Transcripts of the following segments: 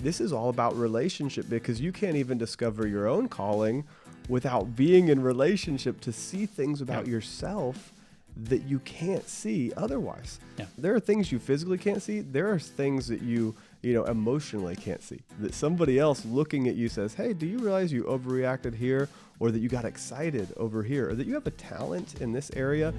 This is all about relationship because you can't even discover your own calling without being in relationship to see things about yourself that you can't see otherwise. Yeah. There are things you physically can't see. There are things that you emotionally can't see. That somebody else looking at you says, hey, do you realize you overreacted here? Or that you got excited over here? Or that you have a talent in this area?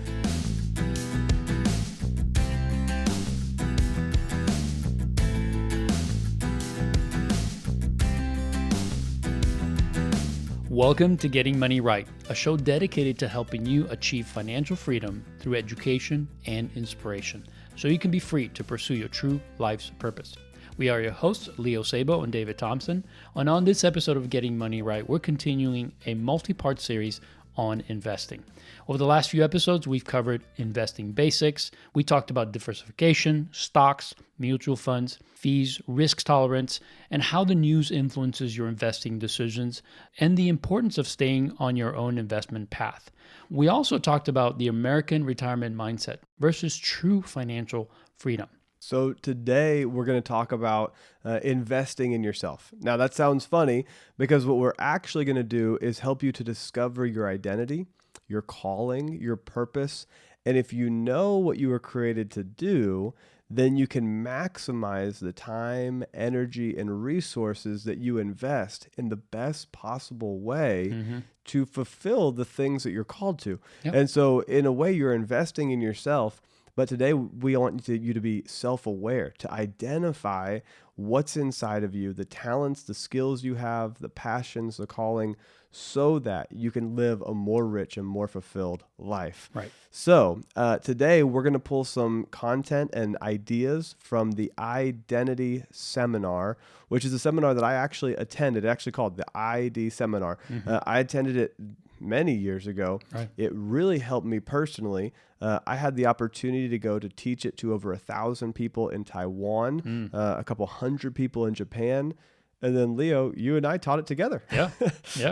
Welcome to Getting Money Right, a show dedicated to helping you achieve financial freedom through education and inspiration, so you can be free to pursue your true life's purpose. We are your hosts, Leo Sabo and David Thompson, and on this episode of Getting Money Right, we're continuing a multi-part series on investing. Over the last few episodes, we've covered investing basics. We talked about diversification, stocks, mutual funds, fees, risk tolerance, and how the news influences your investing decisions, and the importance of staying on your own investment path. We also talked about the American retirement mindset versus true financial freedom. So today we're going to talk about investing in yourself. Now that sounds funny because what we're actually going to do is help you to discover your identity, your calling, your purpose. And if you know what you were created to do, then you can maximize the time, energy, and resources that you invest in the best possible way to fulfill the things that you're called to. Yep. And so in a way, you're investing in yourself. But today we want you to be self-aware, to identify what's inside of you, the talents, the skills you have, the passions, the calling, so that you can live a more rich and more fulfilled life. Right. So today we're going to pull some content and ideas from the Identity Seminar, which is a seminar that I actually attended. It's actually called the ID Seminar. I attended it many years ago. Right. It really helped me personally. I had the opportunity to go to teach it to over 1,000 people in Taiwan, a couple hundred people in Japan. And then Leo, you and I taught it together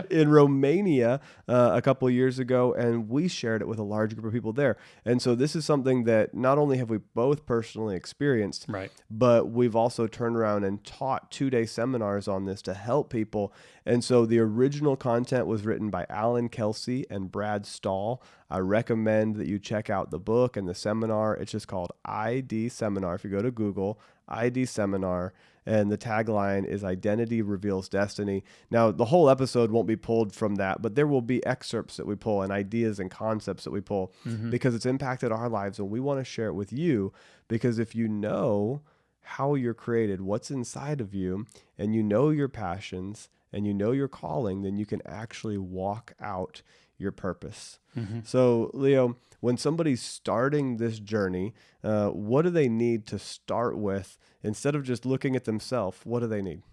in Romania a couple of years ago, and we shared it with a large group of people there. And so this is something that not only have we both personally experienced, but we've also turned around and taught 2-day seminars on this to help people. And so the original content was written by Alan Kelsey and Brad Stahl. I recommend that you check out the book and the seminar. It's just called ID Seminar. If you go to Google, ID Seminar, and the tagline is Identity Reveals Destiny. Now, the whole episode won't be pulled from that, but there will be excerpts that we pull and ideas and concepts that we pull because it's impacted our lives, and we want to share it with you because if you know how you're created, what's inside of you, and you know your passions, and you know your calling, then you can actually walk out your purpose. So, Leo, when somebody's starting this journey, what do they need to start with? Instead of just looking at themselves, what do they need?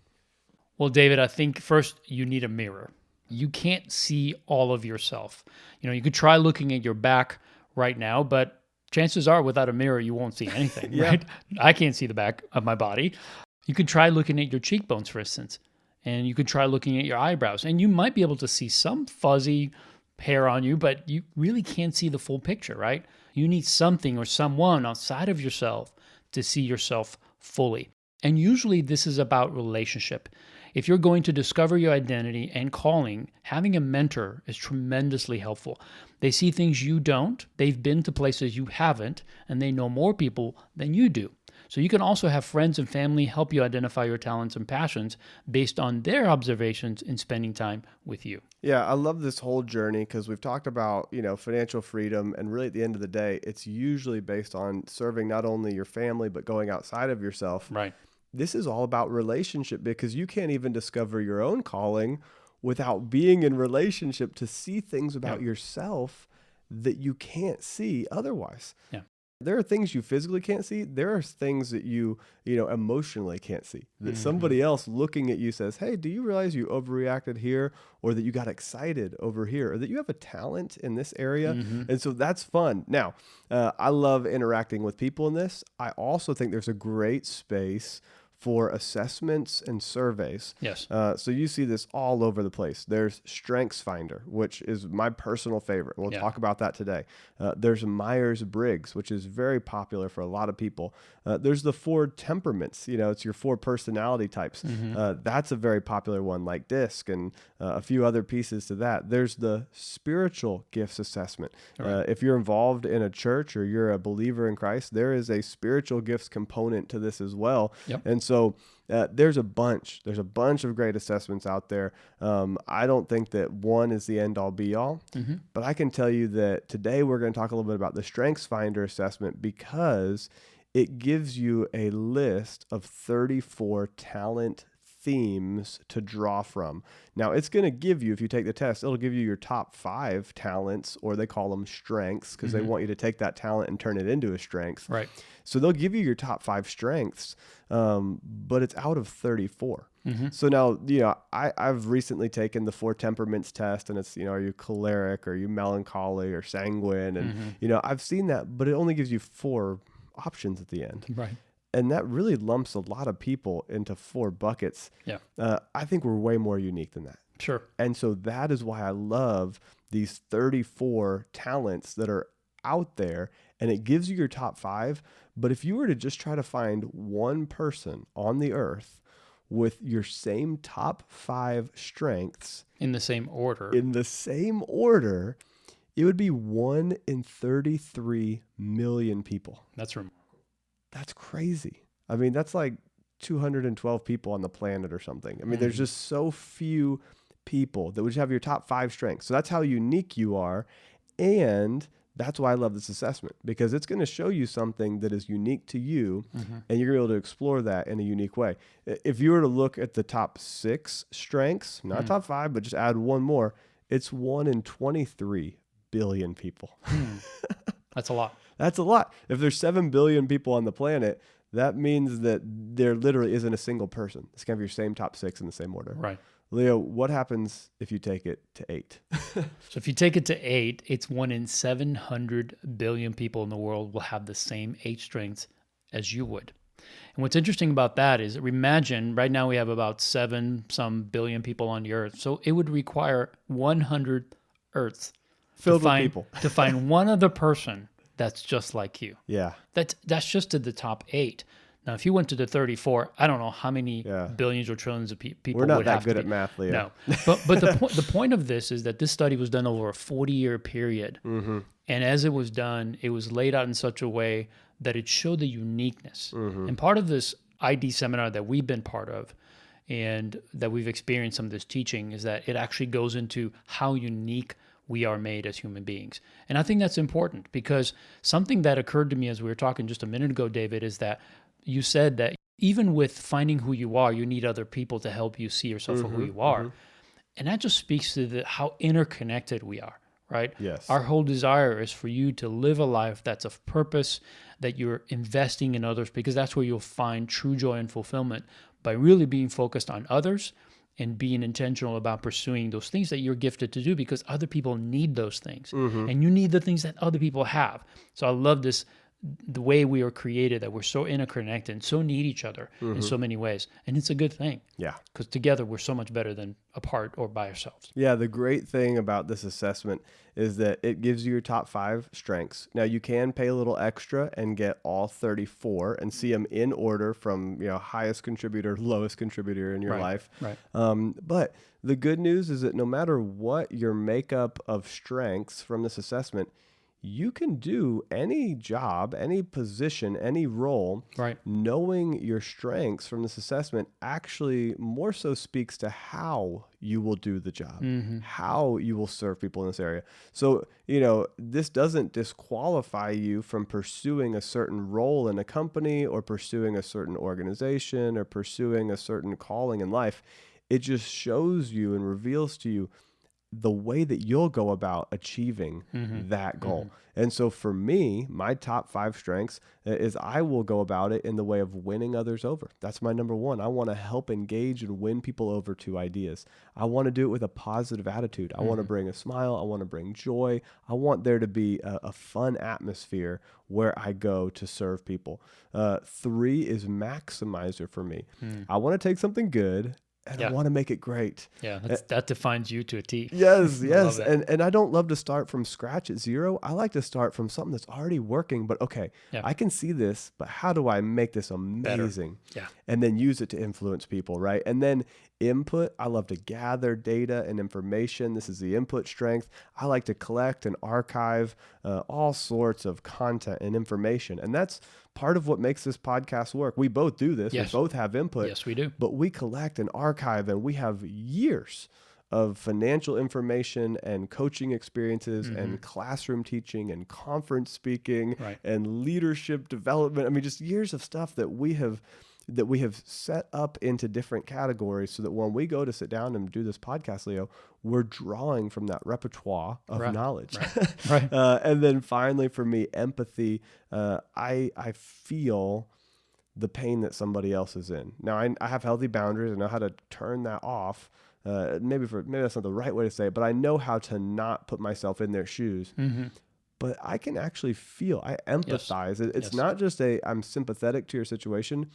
Well, David, I think first you need a mirror. You can't see all of yourself. You could try looking at your back right now, but chances are without a mirror, you won't see anything, right? I can't see the back of my body. You could try looking at your cheekbones, for instance, and you could try looking at your eyebrows, and you might be able to see some fuzzy hair on you, but you really can't see the full picture, right? You need something or someone outside of yourself to see yourself fully. And usually this is about relationship. If you're going to discover your identity and calling, having a mentor is tremendously helpful. They see things you don't, they've been to places you haven't, and they know more people than you do. So you can also have friends and family help you identify your talents and passions based on their observations in spending time with you. Yeah, I love this whole journey because we've talked about, financial freedom, and really at the end of the day, it's usually based on serving not only your family, but going outside of yourself. Right. This is all about relationship because you can't even discover your own calling without being in relationship to see things about yourself that you can't see otherwise. Yeah. There are things you physically can't see. There are things that you emotionally can't see. That somebody else looking at you says, hey, do you realize you overreacted here? Or that you got excited over here? Or that you have a talent in this area? And so that's fun. Now, I love interacting with people in this. I also think there's a great space for assessments and surveys. Yes. So you see this all over the place. There's Strengths Finder, which is my personal favorite. We'll talk about that today. There's Myers-Briggs, which is very popular for a lot of people. There's the 4 temperaments. It's your 4 personality types. That's a very popular one, like DISC, and a few other pieces to that. There's the Spiritual Gifts Assessment. Right. If you're involved in a church or you're a believer in Christ, there is a spiritual gifts component to this as well. Yep. And so there's a bunch of great assessments out there. I don't think that one is the end all be all, but I can tell you that today we're going to talk a little bit about the Strengths Finder assessment because it gives you a list of 34 talent themes to draw from. Now, it's going to give you, if you take the test, it'll give you your top 5 talents, or they call them strengths, because they want you to take that talent and turn it into a strength. Right. So they'll give you your top 5 strengths, but it's out of 34. So now, I've recently taken the 4 temperaments test, and it's, are you choleric, or are you melancholy, or sanguine? And, I've seen that, but it only gives you 4 options at the end. Right. And that really lumps a lot of people into 4 buckets. Yeah. I think we're way more unique than that. Sure. And so that is why I love these 34 talents that are out there, and it gives you your top 5. But if you were to just try to find one person on the earth with your same top 5 strengths In the same order. it would be 1 in 33 million people. That's remarkable. That's crazy. I mean, that's like 212 people on the planet or something. I mean, there's just so few people that would have your top 5 strengths. So that's how unique you are. And that's why I love this assessment, because it's going to show you something that is unique to you, and you're going to be able to explore that in a unique way. If you were to look at the top 6 strengths, not top 5, but just add one more, it's 1 in 23 billion people. That's a lot. That's a lot. If there's 7 billion people on the planet, that means that there literally isn't a single person. It's going to have your same top 6 in the same order. Right. Leo, what happens if you take it to 8? So if you take it to 8, it's 1 in 700 billion people in the world will have the same 8 strengths as you would. And what's interesting about that is, imagine right now we have about 7 some billion people on the earth. So it would require 100 Earths Filled with people. to find one other person that's just like you. Yeah. That's just to the top 8. Now, if you went to the 34, I don't know how many billions or trillions of people We're not would that have good to at be. math, Leo. No, but the point of this is that this study was done over a 40-year period, and as it was done, it was laid out in such a way that it showed the uniqueness. And part of this ID seminar that we've been part of, and that we've experienced some of this teaching, is that it actually goes into how unique we are made as human beings. And I think that's important, because something that occurred to me as we were talking just a minute ago, David, is that you said that even with finding who you are, you need other people to help you see yourself for who you are. And that just speaks to how interconnected we are, right? Yes. Our whole desire is for you to live a life that's of purpose, that you're investing in others, because that's where you'll find true joy and fulfillment, by really being focused on others and being intentional about pursuing those things that you're gifted to do, because other people need those things. And you need the things that other people have. So I love this, the way we are created, that we're so interconnected and so need each other in so many ways. And it's a good thing. Yeah. Because together we're so much better than apart or by ourselves. Yeah, the great thing about this assessment is that it gives you your top 5 strengths. Now, you can pay a little extra and get all 34 and see them in order from, highest contributor, lowest contributor in your life. Right. But the good news is that no matter what your makeup of strengths from this assessment, you can do any job, any position, any role. Right. Knowing your strengths from this assessment actually more so speaks to how you will do the job, how you will serve people in this area. So, this doesn't disqualify you from pursuing a certain role in a company, or pursuing a certain organization, or pursuing a certain calling in life. It just shows you and reveals to you the way that you'll go about achieving that goal. And so for me, my top 5 strengths is I will go about it in the way of winning others over. That's my number one. I want to help engage and win people over to ideas. I want to do it with a positive attitude. I want to bring a smile. I want to bring joy. I want there to be a fun atmosphere where I go to serve people. 3 is maximizer for me. I want to take something good and I want to make it great. Yeah, that defines you to a T. Yes, yes. And I don't love to start from scratch at 0. I like to start from something that's already working, but okay, I can see this, but how do I make this amazing? Yeah. And then use it to influence people, right? And then input, I love to gather data and information. This is the input strength. I like to collect and archive all sorts of content and information. And that's part of what makes this podcast work. We both do this. Yes. We both have input. Yes, we do. But we collect and archive, and we have years of financial information and coaching experiences and classroom teaching and conference speaking and leadership development. I mean, just years of stuff that we have set up into different categories so that when we go to sit down and do this podcast, Leo, we're drawing from that repertoire of knowledge. Right. And then finally for me, empathy. I feel the pain that somebody else is in. Now I have healthy boundaries. I know how to turn that off. Maybe that's not the right way to say it, but I know how to not put myself in their shoes. But I can actually feel, I empathize. It's not just I'm sympathetic to your situation.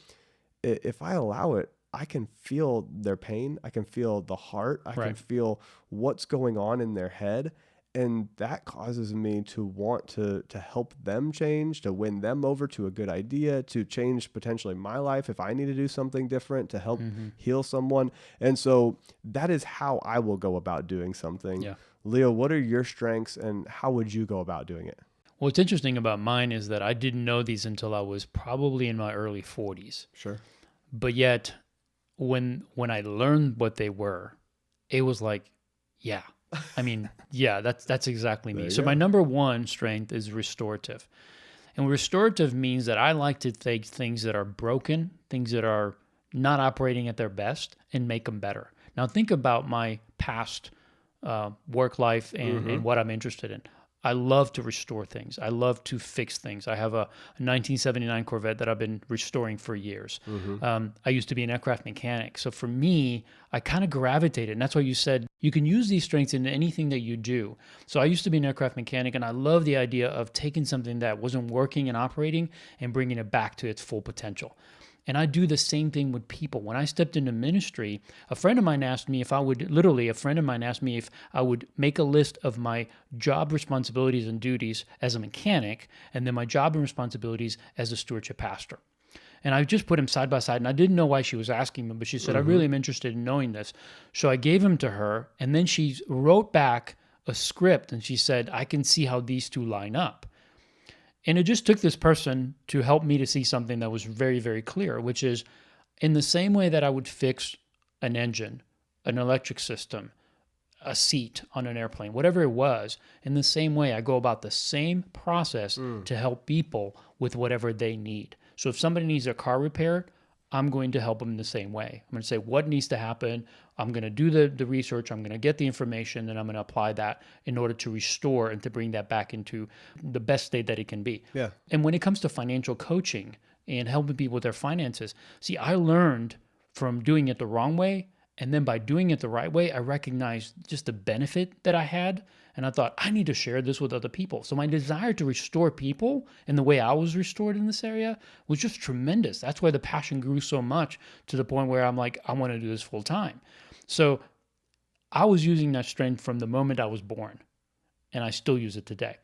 If I allow it, I can feel their pain. I can feel the heart. I can feel what's going on in their head. And that causes me to want to help them change, to win them over to a good idea, to change potentially my life if I need to do something different to help heal someone. And so that is how I will go about doing something. Yeah. Leo, what are your strengths and how would you go about doing it? What's interesting about mine is that I didn't know these until I was probably in my early 40s. Sure. But yet, when I learned what they were, it was like, yeah. I mean, yeah, that's exactly me. So my number one strength is restorative. And restorative means that I like to take things that are broken, things that are not operating at their best, and make them better. Now, think about my past work life and what I'm interested in. I love to restore things. I love to fix things. I have a 1979 Corvette that I've been restoring for years. I used to be an aircraft mechanic. So for me, I kind of gravitated. And that's why you said you can use these strengths in anything that you do. So I used to be an aircraft mechanic, and I love the idea of taking something that wasn't working and operating and bringing it back to its full potential. And I do the same thing with people. When I stepped into ministry, a friend of mine asked me if I would make a list of my job responsibilities and duties as a mechanic, and then my job and responsibilities as a stewardship pastor. And I just put them side by side, and I didn't know why she was asking me, but she said, I really am interested in knowing this. So I gave them to her, and then she wrote back a script, and she said, I can see how these two line up. And it just took this person to help me to see something that was very, very clear, which is in the same way that I would fix an engine, an electric system, a seat on an airplane, whatever it was, in the same way I go about the same process to help people with whatever they need. So if somebody needs their car repaired, I'm going to help them in the same way. I'm going to say what needs to happen. I'm going to do the research. I'm going to get the information, and I'm going to apply that in order to restore and to bring that back into the best state that it can be. Yeah. And when it comes to financial coaching and helping people with their finances, see, I learned from doing it the wrong way. And then by doing it the right way, I recognized just the benefit that I had. And I thought, I need to share this with other people. So my desire to restore people in the way I was restored in this area was just tremendous. That's why the passion grew so much to the point where I'm like, I want to do this full time. So I was using that strength from the moment I was born, and I still use it today.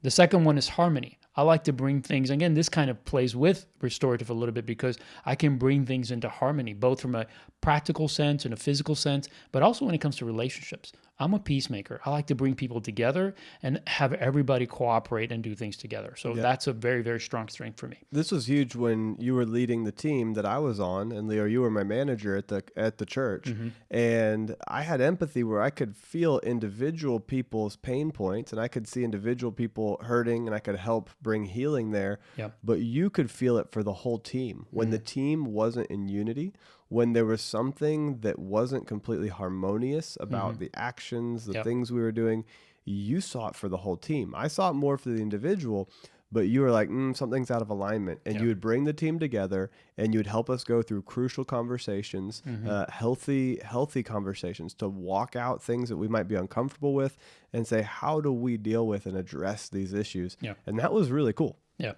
The second one is harmony. I like to bring things, again, this kind of plays with restorative a little bit because I can bring things into harmony, both from a practical sense and a physical sense, but also when it comes to relationships. I'm a peacemaker. I like to bring people together and have everybody cooperate and do things together. So that's a very, very strong strength for me. This was huge when you were leading the team that I was on, and Leo, you were my manager at the church. And I had empathy where I could feel individual people's pain points, and I could see individual people hurting, and I could help bring healing there. Yeah. But you could feel it for the whole team. When the team wasn't in unity, when there was something that wasn't completely harmonious about the actions, the things we were doing, you saw it for the whole team. I saw it more for the individual, but you were like, something's out of alignment. And you would bring the team together and you would help us go through crucial conversations, healthy conversations, to walk out things that we might be uncomfortable with and say, how do we deal with and address these issues? Yeah. And that was really cool. Yeah.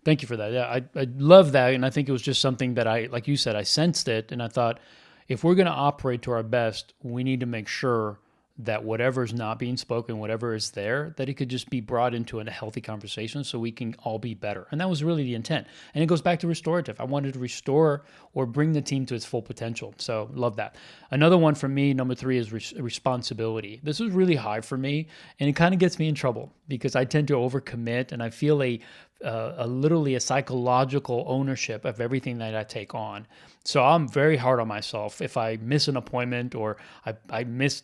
Thank you for that. Yeah. I love that. And I think it was just something that like you said, I sensed it. And I thought, if we're going to operate to our best, we need to make sure that whatever's not being spoken, whatever is there, that it could just be brought into a healthy conversation so we can all be better. And that was really the intent. And it goes back to restorative. I wanted to restore or bring the team to its full potential. So love that. Another one for me, number 3, is responsibility. This is really high for me, and it kind of gets me in trouble because I tend to overcommit, and I feel literally a psychological ownership of everything that I take on. So I'm very hard on myself if I miss an appointment, or if I miss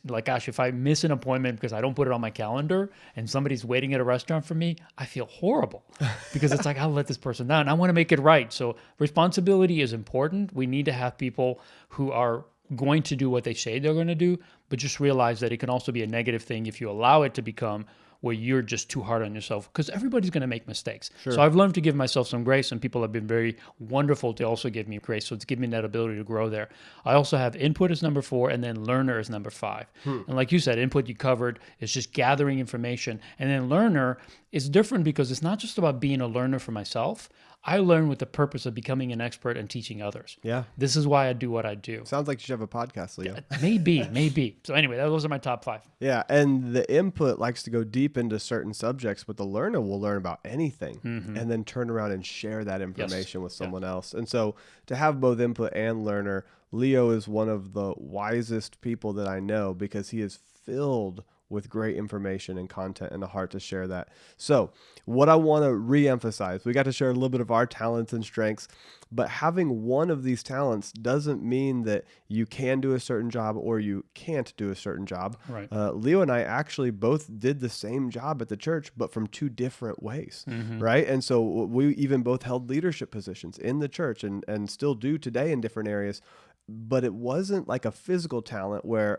an appointment because I don't put it on my calendar and somebody's waiting at a restaurant for me, I feel horrible because it's like, I'll let this person down. I want to make it right. So responsibility is important. We need to have people who are going to do what they say they're going to do, but just realize that it can also be a negative thing if you allow it to become where you're just too hard on yourself, because everybody's going to make mistakes. Sure. So I've learned to give myself some grace, and people have been very wonderful to also give me grace. So it's given me that ability to grow there. I also have input as number 4, and then learner is number 5. And like you said, input you covered is just gathering information. And then learner is different because it's not just about being a learner for myself. I learn with the purpose of becoming an expert and teaching others. Yeah. This is why I do what I do. Sounds like you should have a podcast, Leo. Maybe. So anyway, those are my top 5. Yeah. And the input likes to go deep into certain subjects, but the learner will learn about anything and then turn around and share that information with someone else. And so to have both input and learner, Leo is one of the wisest people that I know because he is filled with great information and content and a heart to share that. So what I want to re-emphasize, we got to share a little bit of our talents and strengths, but having one of these talents doesn't mean that you can do a certain job or you can't do a certain job. Right. Leo and I actually both did the same job at the church, but from 2 different ways, right? And so we even both held leadership positions in the church and still do today in different areas. But it wasn't like a physical talent where,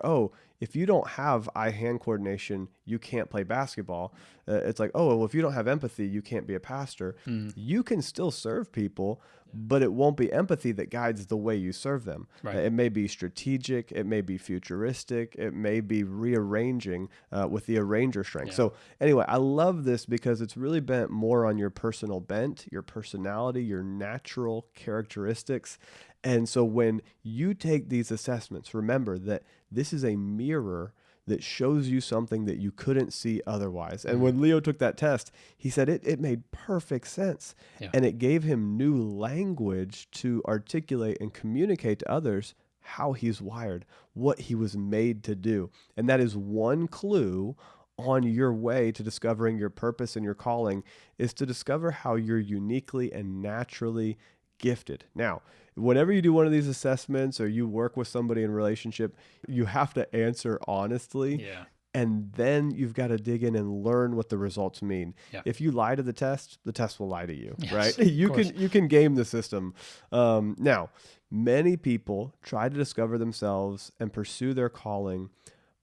if you don't have eye-hand coordination, you can't play basketball. It's like, well, if you don't have empathy, you can't be a pastor. You can still serve people, but it won't be empathy that guides the way you serve them. Right. It may be strategic. It may be futuristic. It may be rearranging with the arranger strength. So anyway, I love this because it's really bent more on your personal bent, your personality, your natural characteristics. And so when you take these assessments, remember that this is a mirror that shows you something that you couldn't see otherwise. And when Leo took that test, he said it made perfect sense. Yeah. And it gave him new language to articulate and communicate to others how he's wired, what he was made to do. And that is one clue on your way to discovering your purpose and your calling, is to discover how you're uniquely and naturally gifted. Now, whenever you do one of these assessments or you work with somebody in a relationship, you have to answer honestly. Yeah. And then you've got to dig in and learn what the results mean. Yeah. If you lie to the test will lie to you, right? You can game the system. Now, many people try to discover themselves and pursue their calling,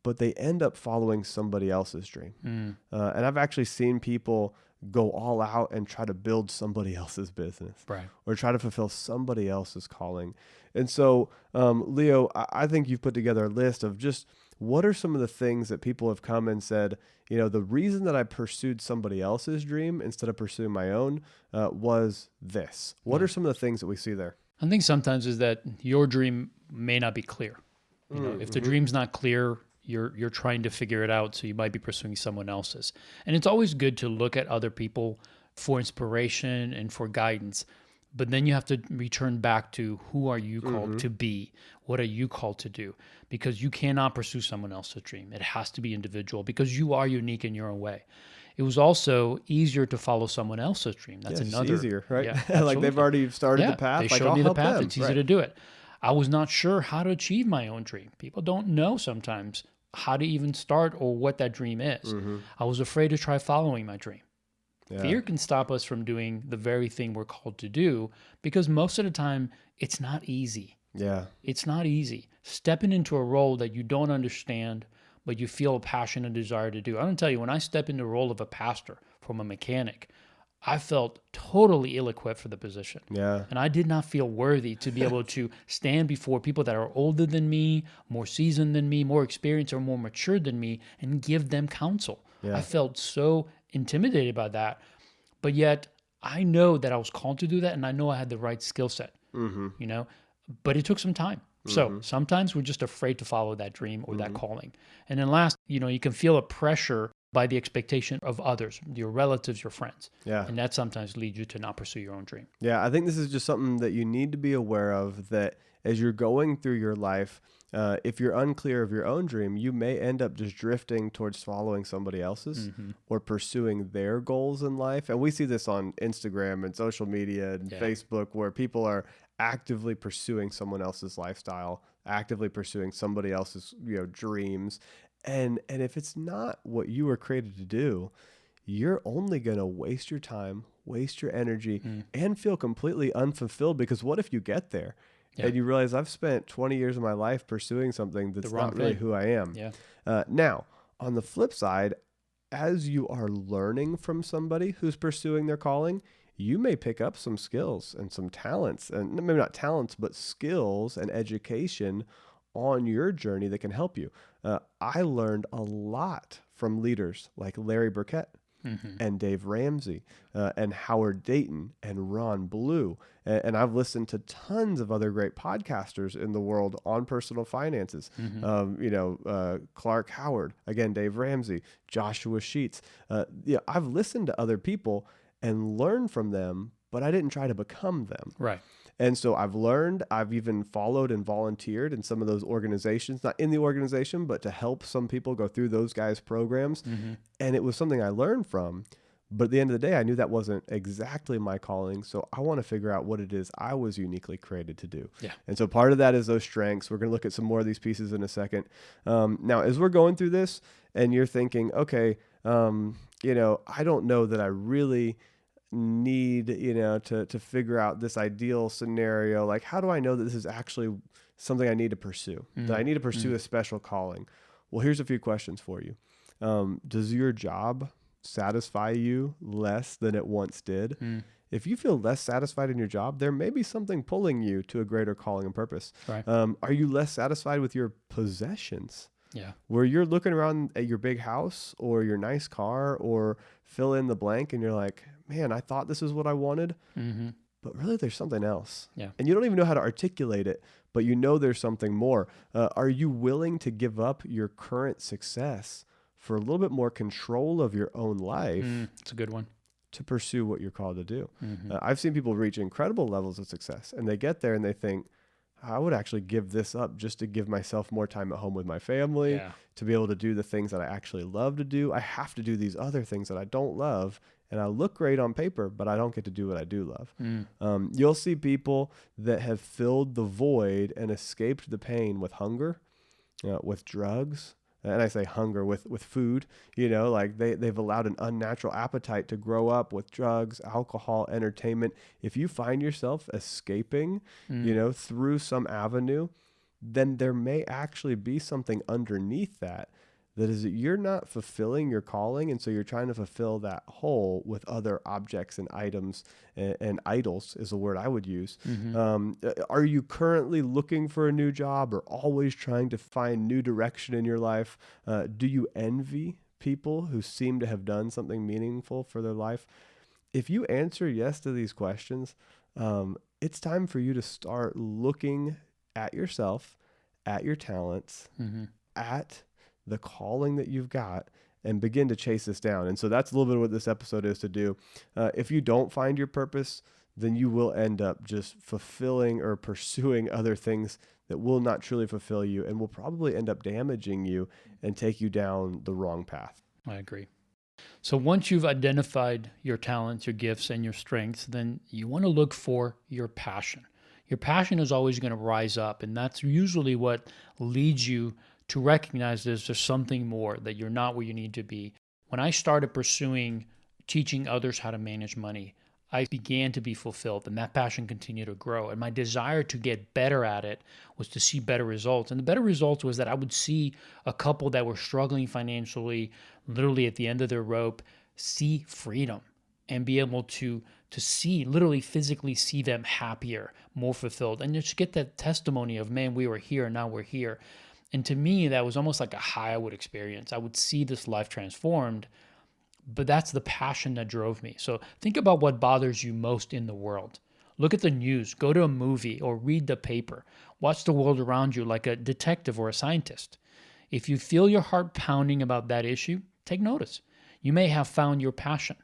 but they end up following somebody else's dream. And I've actually seen people go all out and try to build somebody else's business, right, or try to fulfill somebody else's calling. And so, Leo, I think you've put together a list of just what are some of the things that people have come and said, the reason that I pursued somebody else's dream instead of pursuing my own was this. What are some of the things that we see there? I think sometimes is that your dream may not be clear. If the dream's not clear, you're trying to figure it out, so you might be pursuing someone else's. And it's always good to look at other people for inspiration and for guidance, but then you have to return back to who are you called to be? What are you called to do? Because you cannot pursue someone else's dream. It has to be individual because you are unique in your own way. It was also easier to follow someone else's dream. That's another. It's easier, right? Yeah, like they've already started the path. They showed me the path. It's easy to do it. I was not sure how to achieve my own dream. People don't know sometimes how to even start or what that dream is. I was afraid to try following my dream. Yeah. Fear can stop us from doing the very thing we're called to do because most of the time it's not easy. Yeah. It's not easy. Stepping into a role that you don't understand, but you feel a passion and desire to do. I'm going to tell you, when I step into the role of a pastor from a mechanic, I felt totally ill-equipped for the position. Yeah. And I did not feel worthy to be able to stand before people that are older than me, more seasoned than me, more experienced or more mature than me, and give them counsel. Yeah. I felt so intimidated by that. But yet, I know that I was called to do that, and I know I had the right skill set, you know, but it took some time. So sometimes we're just afraid to follow that dream or that calling. And then last, you can feel a pressure by the expectation of others, your relatives, your friends. Yeah. And that sometimes leads you to not pursue your own dream. Yeah, I think this is just something that you need to be aware of, that as you're going through your life, if you're unclear of your own dream, you may end up just drifting towards following somebody else's or pursuing their goals in life. And we see this on Instagram and social media and Facebook, where people are actively pursuing someone else's lifestyle, actively pursuing somebody else's, dreams. And if it's not what you were created to do, you're only going to waste your time, waste your energy, and feel completely unfulfilled, because what if you get there and you realize I've spent 20 years of my life pursuing something that's not really who I am? Yeah. Now, on the flip side, as you are learning from somebody who's pursuing their calling, you may pick up some skills and some talents, and maybe not talents, but skills and education on your journey that can help you. I learned a lot from leaders like Larry Burkett and Dave Ramsey and Howard Dayton and Ron Blue. And I've listened to tons of other great podcasters in the world on personal finances. Clark Howard, again, Dave Ramsey, Joshua Sheets. I've listened to other people and learned from them, but I didn't try to become them. Right. And so I've learned, I've even followed and volunteered in some of those organizations, not in the organization, but to help some people go through those guys' programs. And it was something I learned from. But at the end of the day, I knew that wasn't exactly my calling. So I want to figure out what it is I was uniquely created to do. Yeah. And so part of that is those strengths. We're going to look at some more of these pieces in a second. Now, as we're going through this and you're thinking, okay, I don't know that I really need to figure out this ideal scenario. Like, how do I know that this is actually something I need to pursue, that I need to pursue a special calling? Well, here's a few questions for you. Does your job satisfy you less than it once did? If you feel less satisfied in your job, there may be something pulling you to a greater calling and purpose. Right. Are you less satisfied with your possessions? Yeah. Where you're looking around at your big house or your nice car or fill in the blank and you're like, man, I thought this is what I wanted, but really there's something else. Yeah. And you don't even know how to articulate it, but you know there's something more. Are you willing to give up your current success for a little bit more control of your own life? It's a good one. To pursue what you're called to do. I've seen people reach incredible levels of success and they get there and they think, I would actually give this up just to give myself more time at home with my family, to be able to do the things that I actually love to do. I have to do these other things that I don't love, and I look great on paper, but I don't get to do what I do love. You'll see people that have filled the void and escaped the pain with hunger, with drugs. And I say hunger with food, like they've allowed an unnatural appetite to grow up with drugs, alcohol, entertainment. If you find yourself escaping, through some avenue, then there may actually be something underneath that is that you're not fulfilling your calling. And so you're trying to fulfill that hole with other objects and items, and idols is a word I would use. Are you currently looking for a new job or always trying to find new direction in your life? Do you envy people who seem to have done something meaningful for their life? If you answer yes to these questions, it's time for you to start looking at yourself, at your talents, at the calling that you've got, and begin to chase this down. And so that's a little bit of what this episode is to do. If you don't find your purpose, then you will end up just fulfilling or pursuing other things that will not truly fulfill you and will probably end up damaging you and take you down the wrong path. I agree. So once you've identified your talents, your gifts, and your strengths, then you want to look for your passion. Your passion is always going to rise up, and that's usually what leads you to recognize there's something more, that you're not where you need to be. When I started pursuing teaching others how to manage money, I began to be fulfilled, and that passion continued to grow. And my desire to get better at it was to see better results. And the better results was that I would see a couple that were struggling financially, literally at the end of their rope, see freedom and be able to see, literally physically see them happier, more fulfilled, and just get that testimony of, man, we were here and now we're here. And to me, that was almost like a high I would experience. I would see this life transformed, but that's the passion that drove me. So think about what bothers you most in the world. Look at the news, go to a movie, or read the paper. Watch the world around you like a detective or a scientist. If you feel your heart pounding about that issue, take notice. You may have found your passion.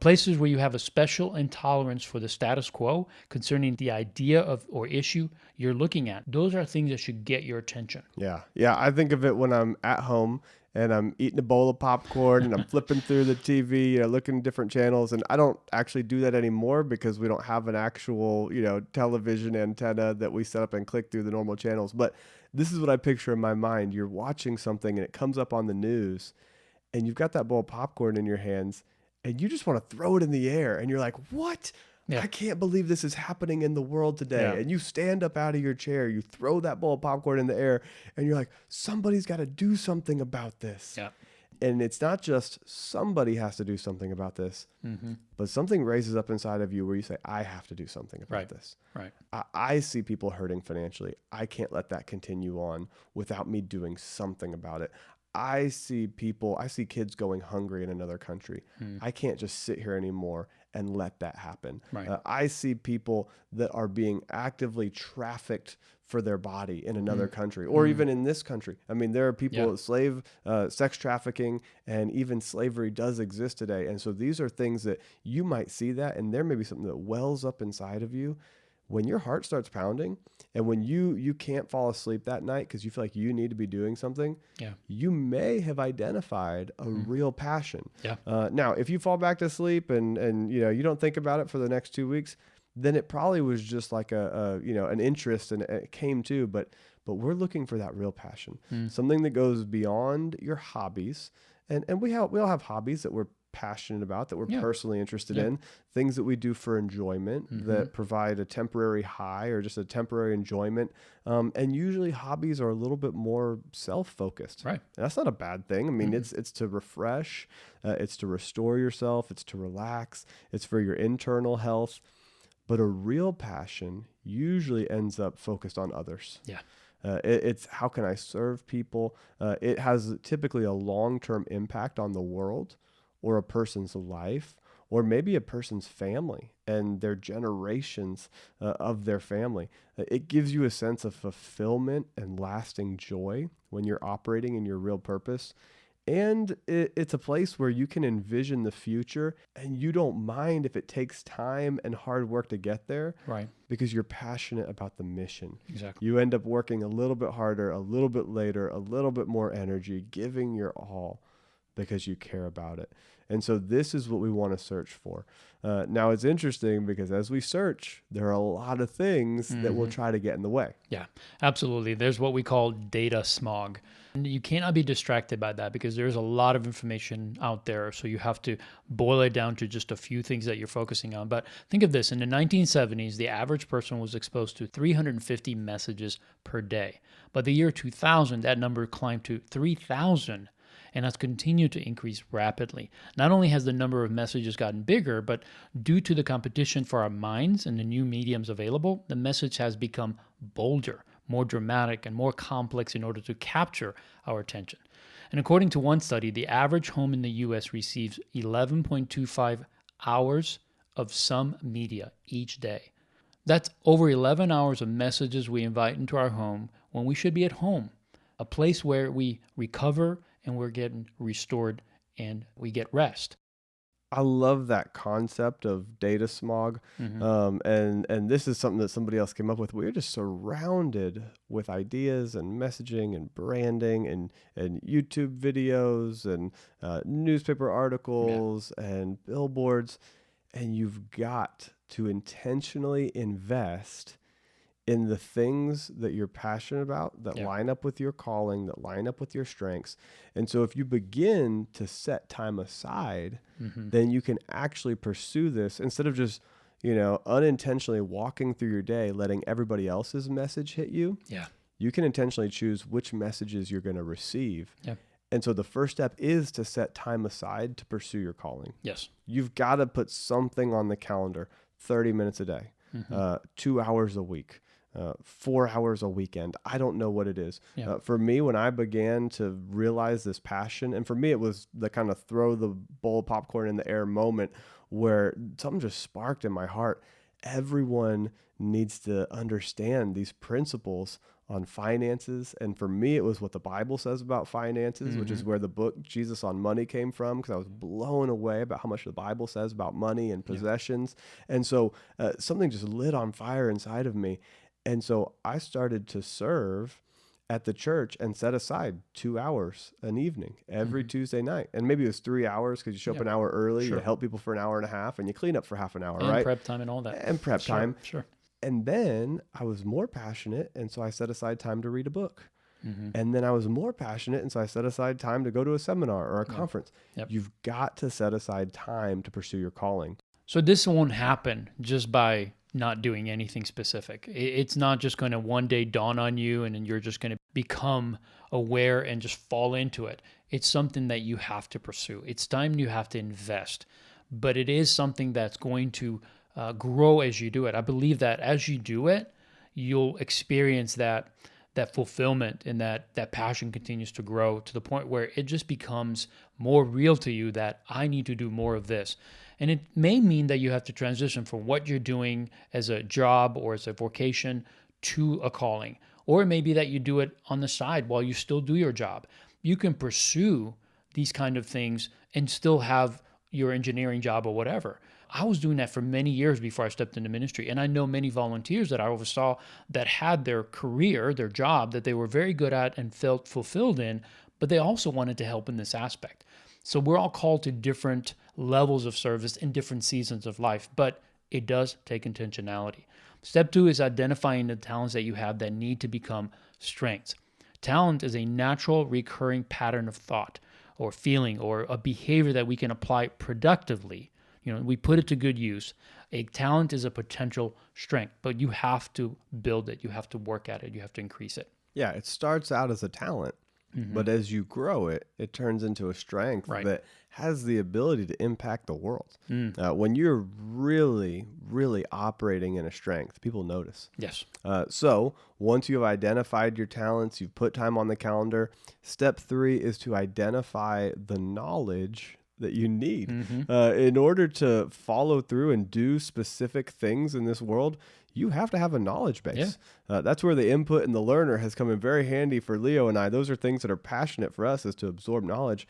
Places where you have a special intolerance for the status quo concerning the idea of or issue you're looking at. Those are things that should get your attention. Yeah. Yeah. I think of it when I'm at home and I'm eating a bowl of popcorn and I'm flipping through the TV, looking at different channels. And I don't actually do that anymore because we don't have an actual, television antenna that we set up and click through the normal channels. But this is what I picture in my mind. You're watching something and it comes up on the news and you've got that bowl of popcorn in your hands and you just want to throw it in the air. And you're like, what? Yeah. I can't believe this is happening in the world today. Yeah. And you stand up out of your chair, you throw that bowl of popcorn in the air, and you're like, somebody's got to do something about this. Yeah. And it's not just somebody has to do something about this, but something raises up inside of you where you say, I have to do something about this. Right. I see people hurting financially. I can't let that continue on without me doing something about it. I see kids going hungry in another country. I can't just sit here anymore and let that happen. Right. I see people that are being actively trafficked for their body in another country or even in this country. I mean, there are people, sex trafficking and even slavery does exist today. And so these are things that you might see that, and there may be something that wells up inside of you when your heart starts pounding and when you can't fall asleep that night because you feel like you need to be doing something. Yeah. You may have identified a real passion. Yeah. Now, if you fall back to sleep and you don't think about it for the next 2 weeks, then it probably was just like an interest and it came to. But we're looking for that real passion, something that goes beyond your hobbies. And we all have hobbies that we're passionate about, that we're personally interested in, things that we do for enjoyment that provide a temporary high or just a temporary enjoyment. And usually hobbies are a little bit more self-focused. Right. And that's not a bad thing. I mean, it's to refresh, it's to restore yourself, it's to relax, it's for your internal health. But a real passion usually ends up focused on others. Yeah. It's how can I serve people? It has typically a long-term impact on the world or a person's life, or maybe a person's family and their generations of their family. It gives you a sense of fulfillment and lasting joy when you're operating in your real purpose. And it's a place where you can envision the future and you don't mind if it takes time and hard work to get there. Right. Because you're passionate about the mission. Exactly. You end up working a little bit harder, a little bit later, a little bit more energy, giving your all because you care about it. And so this is what we want to search for. Now it's interesting because as we search, there are a lot of things that will try to get in the way. Yeah, absolutely. There's what we call data smog. And you cannot be distracted by that because there's a lot of information out there. So you have to boil it down to just a few things that you're focusing on. But think of this. In the 1970s, the average person was exposed to 350 messages per day. By the year 2000, that number climbed to 3,000 and has continued to increase rapidly. Not only has the number of messages gotten bigger, but due to the competition for our minds and the new mediums available, the message has become bolder, more dramatic, and more complex in order to capture our attention. And according to one study, the average home in the US receives 11.25 hours of some media each day. That's over 11 hours of messages we invite into our home when we should be at home, a place where we recover and we're getting restored and we get rest. I love that concept of data smog. And this is something that somebody else came up with. We're just surrounded with ideas and messaging and branding and YouTube videos and newspaper articles and billboards. And you've got to intentionally invest in the things that you're passionate about, that Yeah. line up with your calling, that line up with your strengths. And so if you begin to set time aside, then you can actually pursue this instead of just, unintentionally walking through your day, letting everybody else's message hit you. Yeah. You can intentionally choose which messages you're going to receive. Yeah. And so the first step is to set time aside to pursue your calling. Yes. You've got to put something on the calendar, 30 minutes a day, 2 hours a week, 4 hours a weekend. I don't know what it is. Yeah. For me, when I began to realize this passion, and for me, it was the kind of throw the bowl of popcorn in the air moment where something just sparked in my heart. Everyone needs to understand these principles on finances. And for me, it was what the Bible says about finances, which is where the book Jesus on Money came from, because I was blown away about how much the Bible says about money and possessions. And so something just lit on fire inside of me. And so I started to serve at the church and set aside 2 hours an evening every Tuesday night. And maybe it was 3 hours because you show up an hour early, you help people for an hour and a half, and you clean up for half an hour, And right? prep time and all that. And prep time. Sure. And then I was more passionate, and so I set aside time to read a book. And then I was more passionate, and so I set aside time to go to a seminar or a conference. Yep. You've got to set aside time to pursue your calling. So this won't happen just by not doing anything specific. It's not just going to one day dawn on you and then you're just going to become aware and just fall into it. It's something that you have to pursue. It's time you have to invest, but it is something that's going to grow as you do it. I believe that as you do it, you'll experience that fulfillment and that passion continues to grow to the point where it just becomes more real to you that I need to do more of this. And it may mean that you have to transition from what you're doing as a job or as a vocation to a calling. Or it may be that you do it on the side while you still do your job. You can pursue these kind of things and still have your engineering job or whatever. I was doing that for many years before I stepped into ministry. And I know many volunteers that I oversaw that had their career, their job that they were very good at and felt fulfilled in, but they also wanted to help in this aspect. So we're all called to different levels of service in different seasons of life, but it does take intentionality. Step 2 is identifying the talents that you have that need to become strengths. Talent is a natural recurring pattern of thought or feeling or a behavior that we can apply productively. We put it to good use. A talent is a potential strength, but you have to build it. You have to work at it. You have to increase it. Yeah, it starts out as a talent, but as you grow it, it turns into a strength that has the ability to impact the world. When you're really, really operating in a strength, people notice. Yes. So once you have identified your talents, you've put time on the calendar, step 3 is to identify the knowledge that you need in order to follow through and do specific things in this world. You have to have a knowledge base. That's where the input and the learner has come in very handy for Leo and I. Those are things that are passionate for us, is to absorb knowledge.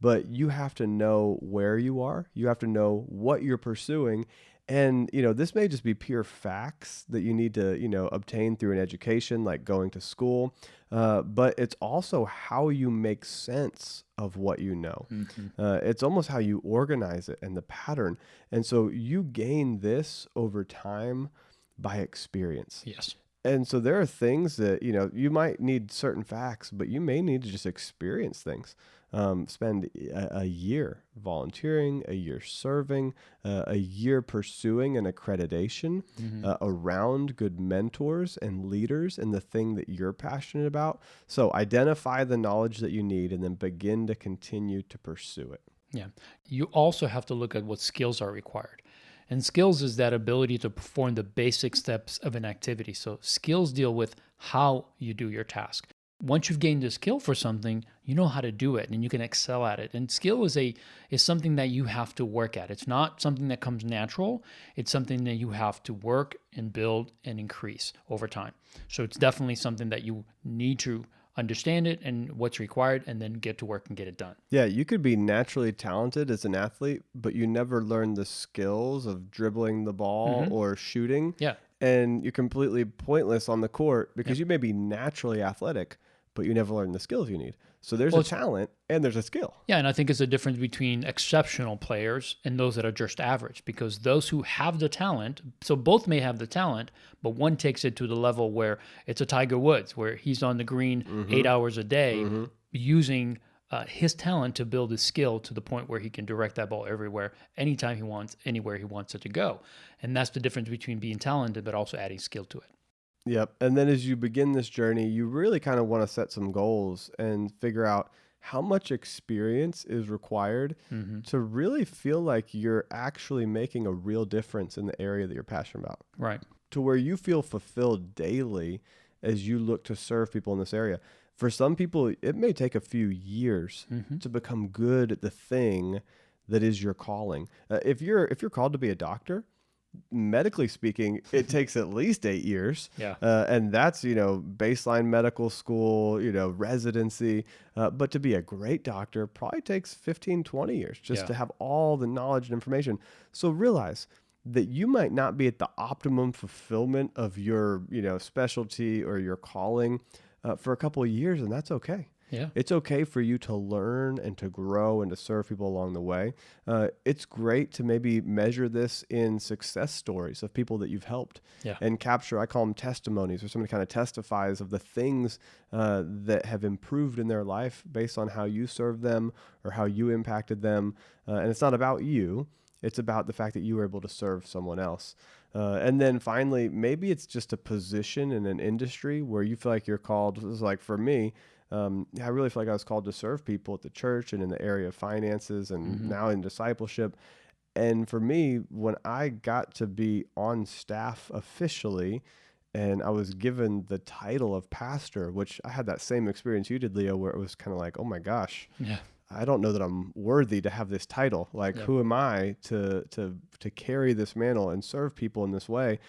But you have to know where you are. You have to know what you're pursuing. And, this may just be pure facts that you need to, obtain through an education, like going to school. But it's also how you make sense of what you know. It's almost how you organize it and the pattern. And so you gain this over time by experience. Yes. And so there are things that, you might need certain facts, but you may need to just experience things. Spend a year volunteering, a year serving, a year pursuing an accreditation around good mentors and leaders in the thing that you're passionate about. So identify the knowledge that you need and then begin to continue to pursue it. Yeah. You also have to look at what skills are required. And skills is that ability to perform the basic steps of an activity. So skills deal with how you do your task. Once you've gained a skill for something, you know how to do it and you can excel at it. And skill is something that you have to work at. It's not something that comes natural. It's something that you have to work and build and increase over time. So it's definitely something that you need to understand it and what's required and then get to work and get it done. Yeah, you could be naturally talented as an athlete, but you never learn the skills of dribbling the ball or shooting. Yeah. And you're completely pointless on the court because you may be naturally athletic, but you never learn the skills you need. So there's Well, a talent and there's a skill. yeah, and I think it's a difference between exceptional players and those that are just average, because those who have the talent, so both may have the talent, but one takes it to the level where it's a Tiger Woods, where he's on the green 8 hours a day using his talent to build his skill to the point where he can direct that ball everywhere, anytime he wants, anywhere he wants it to go. And that's the difference between being talented, but also adding skill to it. Yep. And then as you begin this journey, you really kind of want to set some goals and figure out how much experience is required to really feel like you're actually making a real difference in the area that you're passionate about, Right. to where you feel fulfilled daily as you look to serve people in this area. For some people, it may take a few years to become good at the thing that is your calling. If you're called to be a doctor, medically speaking, it takes at least 8 years. Yeah. And that's, baseline medical school, residency. But to be a great doctor probably takes 15, 20 years just to have all the knowledge and information. So realize that you might not be at the optimum fulfillment of your, specialty or your calling for a couple of years, and that's okay. Yeah. It's okay for you to learn and to grow and to serve people along the way. It's great to maybe measure this in success stories of people that you've helped and capture, I call them testimonies, where somebody kind of testifies of the things that have improved in their life based on how you served them or how you impacted them. And it's not about you. It's about the fact that you were able to serve someone else. And then finally, maybe it's just a position in an industry where you feel like you're called. This is like for me, I really feel like I was called to serve people at the church and in the area of finances and now in discipleship. And for me, when I got to be on staff officially and I was given the title of pastor, which I had that same experience you did, Leo, where it was kind of like, oh my gosh, I don't know that I'm worthy to have this title. Like, who am I to carry this mantle and serve people in this way?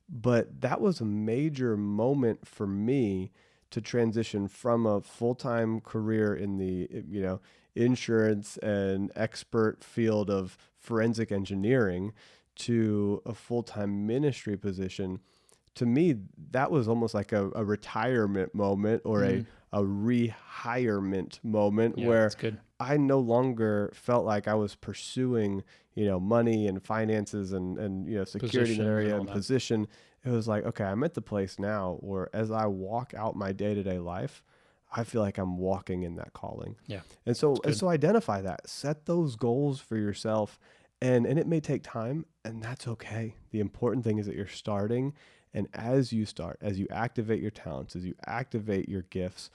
But that was a major moment for me to transition from a full-time career in the, insurance and expert field of forensic engineering to a full-time ministry position. To me, that was almost like a retirement moment or a rehirement moment where I no longer felt like I was pursuing, money and finances and security in the area and position. It was like, okay, I'm at the place now where as I walk out my day-to-day life, I feel like I'm walking in that calling. Yeah. And so identify that, set those goals for yourself, and it may take time, and that's okay. The important thing is that you're starting. And as you start, as you activate your talents, as you activate your gifts,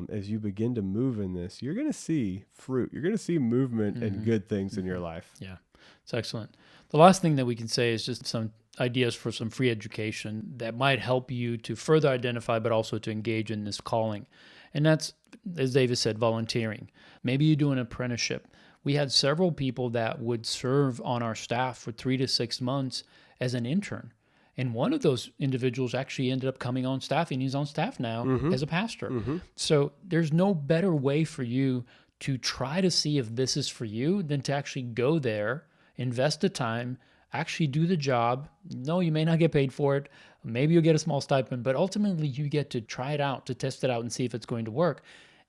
as you begin to move in this, you're going to see fruit. You're going to see movement and good things in your life. Yeah, it's excellent. The last thing that we can say is just some ideas for some free education that might help you to further identify, but also to engage in this calling. And that's, as David said, volunteering. Maybe you do an apprenticeship. We had several people that would serve on our staff for 3 to 6 months as an intern. And one of those individuals actually ended up coming on staff, and he's on staff now as a pastor. So there's no better way for you to try to see if this is for you than to actually go there, invest the time, actually do the job. No, you may not get paid for it. Maybe you'll get a small stipend, but ultimately you get to try it out, to test it out and see if it's going to work.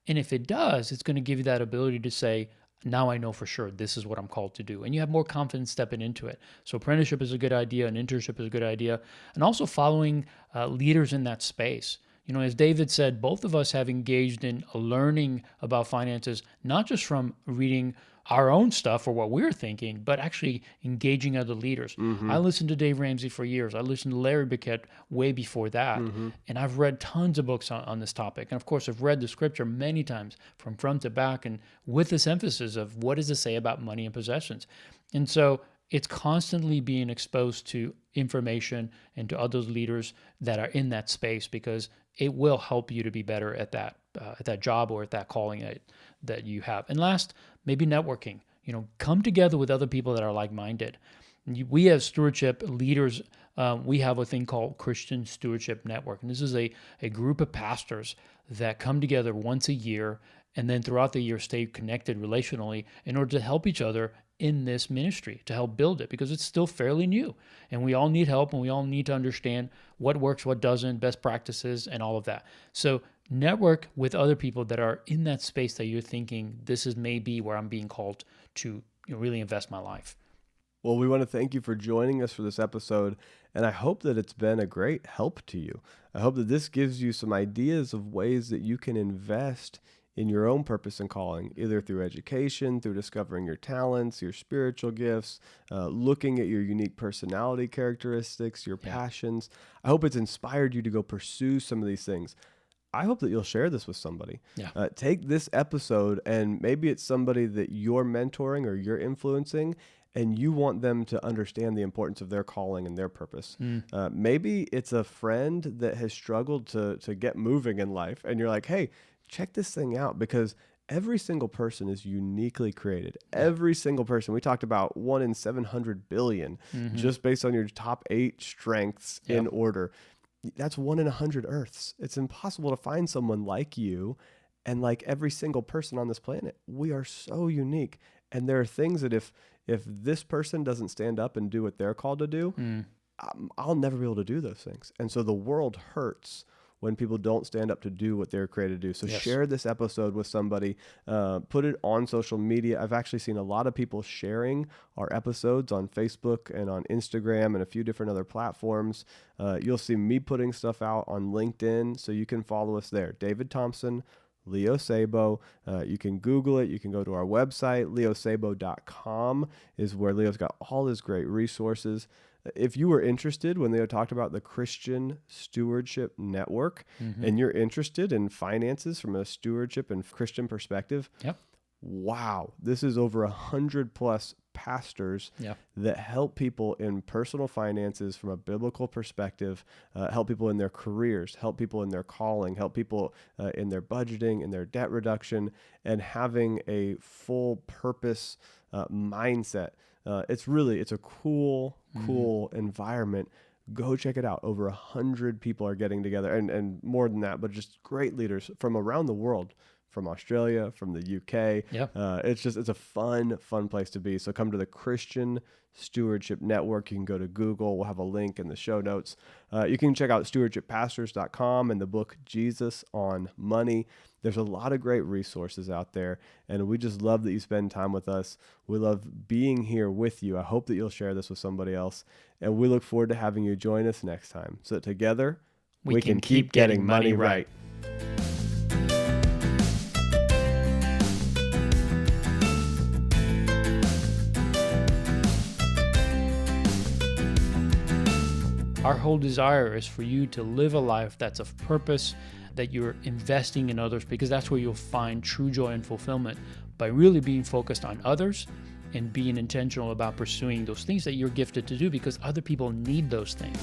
And if it does, it's going to give you that ability to say, now I know for sure this is what I'm called to do. And you have more confidence stepping into it. So apprenticeship is a good idea. An internship is a good idea. And also following leaders in that space. As David said, both of us have engaged in learning about finances, not just from reading our own stuff or what we're thinking, but actually engaging other leaders. I listened to Dave Ramsey for years. I listened to Larry Burkett way before that. And I've read tons of books on this topic. And of course, I've read the scripture many times from front to back, and with this emphasis of what does it say about money and possessions. And so it's constantly being exposed to information and to other leaders that are in that space, because it will help you to be better at that job or at that calling that you have. And last, maybe networking. Come together with other people that are like-minded. We as stewardship leaders, we have a thing called Christian Stewardship Network. And this is a group of pastors that come together once a year and then throughout the year stay connected relationally in order to help each other in this ministry, to help build it, because it's still fairly new. And we all need help, and we all need to understand what works, what doesn't, best practices, and all of that. So network with other people that are in that space that you're thinking, this is maybe where I'm being called to really invest my life. Well, we want to thank you for joining us for this episode, and I hope that it's been a great help to you. I hope that this gives you some ideas of ways that you can invest in your own purpose and calling, either through education, through discovering your talents, your spiritual gifts, looking at your unique personality characteristics, your passions. I hope it's inspired you to go pursue some of these things. I hope that you'll share this with somebody. Take this episode, and maybe it's somebody that you're mentoring or you're influencing, and you want them to understand the importance of their calling and their purpose. Maybe it's a friend that has struggled to get moving in life, and you're like, hey, check this thing out, because every single person is uniquely created. Every single person. We talked about 1 in 700 billion, just based on your top 8 strengths in order. That's 1 in 100 Earths. It's impossible to find someone like you and like every single person on this planet. We are so unique. And there are things that if this person doesn't stand up and do what they're called to do, I'll never be able to do those things. And so the world hurts when people don't stand up to do what they're created to do. So share this episode with somebody, put it on social media. I've actually seen a lot of people sharing our episodes on Facebook and on Instagram and a few different other platforms. You'll see me putting stuff out on LinkedIn, so you can follow us there. David Thompson, Leo Sabo. You can Google it. You can go to our website. leosabo.com is where Leo's got all his great resources. If you were interested when Leo talked about the Christian Stewardship Network, and you're interested in finances from a stewardship and Christian perspective, wow, this is over 100+ pastors that help people in personal finances from a biblical perspective, help people in their careers, help people in their calling, help people in their budgeting, in their debt reduction, and having a full purpose mindset. It's a cool environment. Go check it out. Over 100 people are getting together, and more than that, but just great leaders from around the world, from Australia, from the UK. It's a fun place to be. So come to the Christian Stewardship Network. You can go to Google. We'll have a link in the show notes. You can check out stewardshippastors.com and the book Jesus on Money. There's a lot of great resources out there, and we just love that you spend time with us. We love being here with you. I hope that you'll share this with somebody else, and we look forward to having you join us next time, so that together we can keep getting money right. Our whole desire is for you to live a life that's of purpose, that you're investing in others, because that's where you'll find true joy and fulfillment, by really being focused on others and being intentional about pursuing those things that you're gifted to do, because other people need those things.